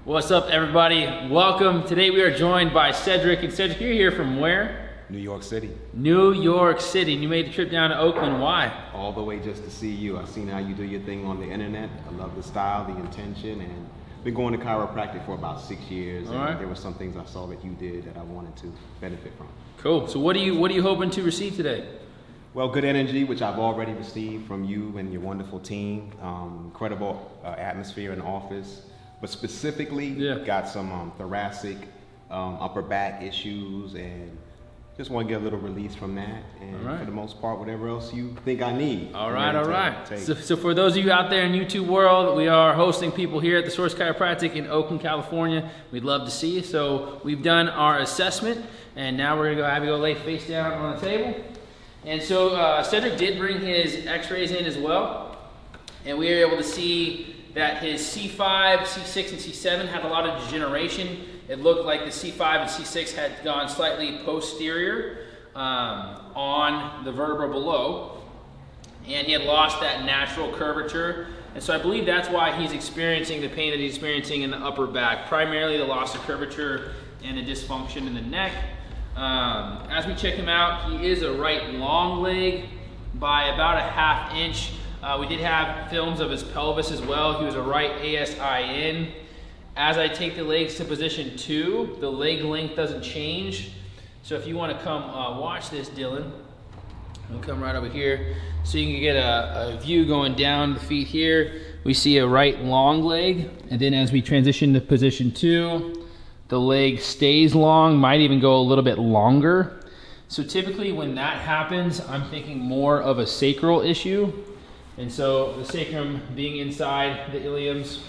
What's up, everybody? Welcome. Today we are joined by Cedric. And Cedric, you're here from where? New York City. New York City. And you made the trip down to Oakland. Why? All the way just to see you. I've seen how you do your thing on the internet. I love the style, the intention, and been going to chiropractic for about 6 years. All and right. There were some things I saw that you did that I wanted to benefit from. Cool. So what are you hoping to receive today? Well, good energy, which I've already received from you and your wonderful team. Incredible atmosphere in the office. But specifically, got some thoracic, upper back issues, and just want to get a little release from that. And for the most part, whatever else you think I need. All right. So for those of you out there in YouTube world, we are hosting people here at the Source Chiropractic in Oakland, California. We'd love to see you. So we've done our assessment, and now we're gonna have you go lay face down on the table. And so Cedric did bring his x-rays in as well, and we were able to see that his C5, C6, and C7 had a lot of degeneration. It looked like the C5 and C6 had gone slightly posterior on the vertebra below, and he had lost that natural curvature. And so I believe that's why he's experiencing the pain that he's experiencing in the upper back, primarily the loss of curvature and the dysfunction in the neck. As we check him out, he is a right long leg by about a ½ inch. We did have films of his pelvis as well. He was a right ASIN. As I take the legs to position 2, the leg length doesn't change. So if you want to come watch this, Dylan, I'll come right over here so you can get a view going down the feet here. We see a right long leg, and then as we transition to position 2, the leg stays long, might even go a little bit longer. So typically when that happens, I'm thinking more of a sacral issue. And so the sacrum being inside the iliums.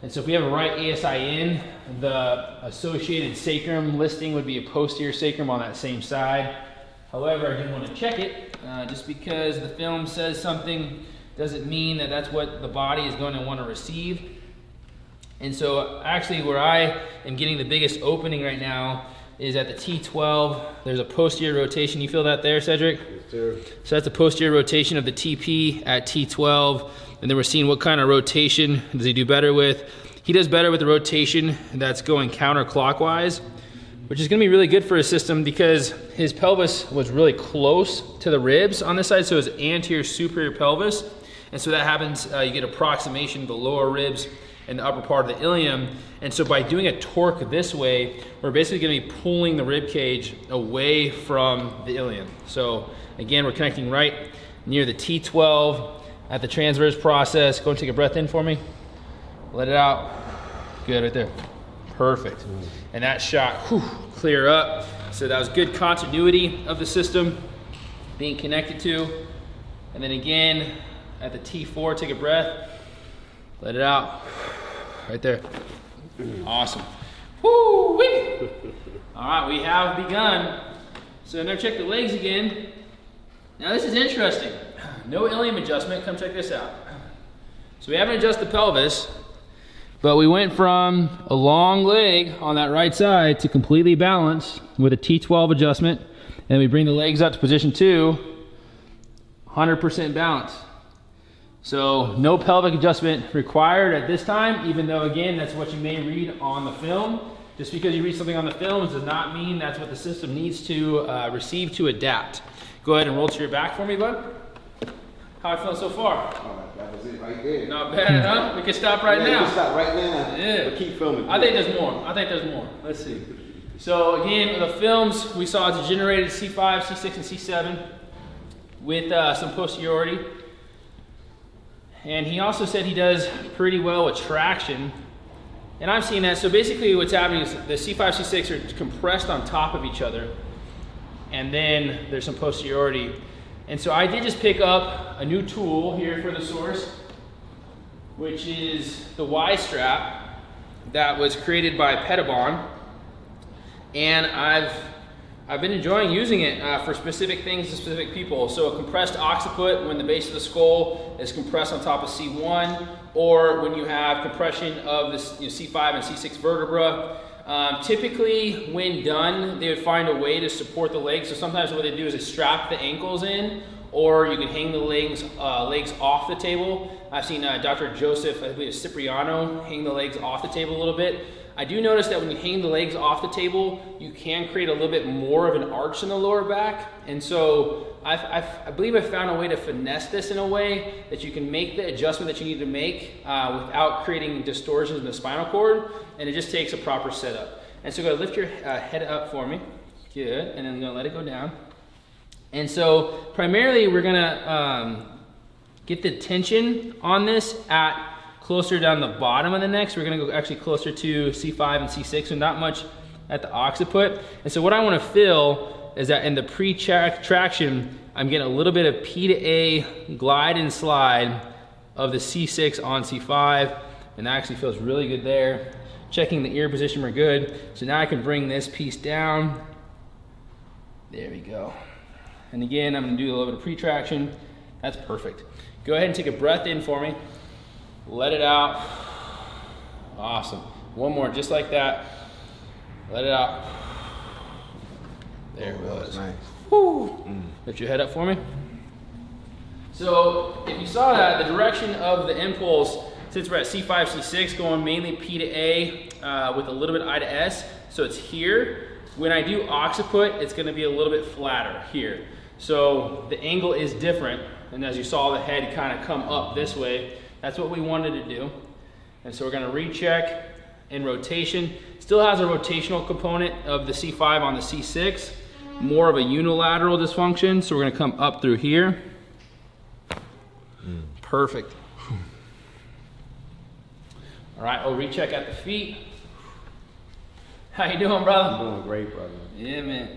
And so if we have a right ASIN, the associated sacrum listing would be a posterior sacrum on that same side. However, I didn't want to check it. Just because the film says something doesn't mean that that's what the body is going to want to receive. And so actually where I am getting the biggest opening right now is at the T12. There's a posterior rotation. You feel that there, Cedric? Yes, sir. So that's a posterior rotation of the TP at T12. And then we're seeing what kind of rotation does he do better with. He does better with the rotation that's going counterclockwise, which is gonna be really good for his system because his pelvis was really close to the ribs on this side, so his anterior superior pelvis. And so that happens, you get approximation of the lower ribs and the upper part of the ilium. And so by doing a torque this way, we're basically gonna be pulling the rib cage away from the ilium. So again, we're connecting right near the T12 at the transverse process. Go and take a breath in for me. Let it out. Good, right there. Perfect. And that shot, clear up. So that was good continuity of the system being connected to. And then again, at the T4, take a breath. Let it out. Right there. Awesome. Woo-wee! All right, we have begun. So now check the legs again. Now this is interesting. No ilium adjustment. Come check this out. So we haven't adjusted the pelvis, but we went from a long leg on that right side to completely balanced with a T12 adjustment. And we bring the legs up to position 2, 100% balance. So no pelvic adjustment required at this time, even though again, that's what you may read on the film. Just because you read something on the film does not mean that's what the system needs to receive to adapt. Go ahead and roll to your back for me, bud. How I feel so far? That was it right there. Not bad, huh? We can stop right now. We can stop right now. Yeah. But keep filming. I think there's more. Let's see. So again, the films, we saw degenerated C5, C6, and C7 with some posteriority. And he also said he does pretty well with traction. And I've seen that. So basically what's happening is the C5, C6 are compressed on top of each other. And then there's some posteriority. And so I did just pick up a new tool here for the Source, which is the Y strap that was created by Pettibon. And I've been enjoying using it for specific things to specific people. So a compressed occiput when the base of the skull is compressed on top of C1, or when you have compression of the C5 and C6 vertebra. Typically, when done, they would find a way to support the legs. So sometimes what they do is they strap the ankles in, or you can hang the legs off the table. I've seen Dr. Joseph, I believe it's Cipriano, hang the legs off the table a little bit. I do notice that when you hang the legs off the table, you can create a little bit more of an arch in the lower back. And so I believe I found a way to finesse this in a way that you can make the adjustment that you need to make without creating distortions in the spinal cord. And it just takes a proper setup. And so go lift your head up for me. Good. And then I'm going to let it go down. And so primarily we're going to get the tension on this at closer down the bottom of the neck. So we're gonna go actually closer to C5 and C6, so not much at the occiput. And so what I wanna feel is that in the pre-traction, I'm getting a little bit of P to A glide and slide of the C6 on C5, and that actually feels really good there. Checking the ear position, we're good. So now I can bring this piece down. There we go. And again, I'm gonna do a little bit of pre-traction. That's perfect. Go ahead and take a breath in for me. Let it out. Awesome. One more, just like that. Let it out. There it was. Nice. Woo. Lift your head up for me. So if you saw that, the direction of the impulse, since we're at C5, C6, going mainly P to A with a little bit I to S, so it's here. When I do occiput, it's gonna be a little bit flatter here. So the angle is different, and as you saw the head kind of come up this way, that's what we wanted to do. And so we're gonna recheck in rotation. Still has a rotational component of the C5 on the C6, more of a unilateral dysfunction. So we're gonna come up through here. Perfect. All right, we'll recheck at the feet. How you doing, brother? I'm doing great, brother. Yeah, man.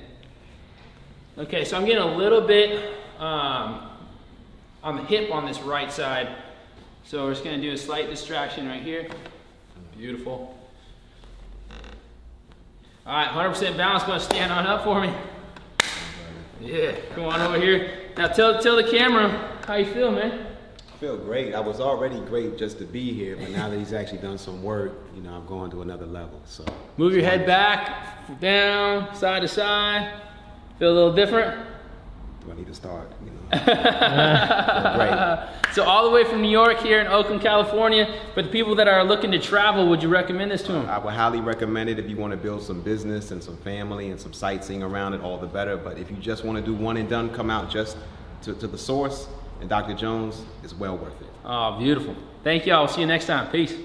Okay, so I'm getting a little bit on the hip on this right side. So we're just gonna do a slight distraction right here. Beautiful. All right, 100% balance, gonna stand on up for me. Yeah, come on over here. Now tell the camera how you feel, man. I feel great. I was already great just to be here, but now that he's actually done some work, you know, I'm going to another level, so. Move your head back, down, side to side. Feel a little different? Do I need to start, you know? Great. So all the way from New York here in Oakland, California. For the people that are looking to travel, would you recommend this to them? I would highly recommend it if you want to build some business and some family and some sightseeing around it, all the better. But if you just want to do one and done, come out just to the Source and Dr. Jones, is well worth it. Oh, beautiful. Thank y'all. See you next time. Peace.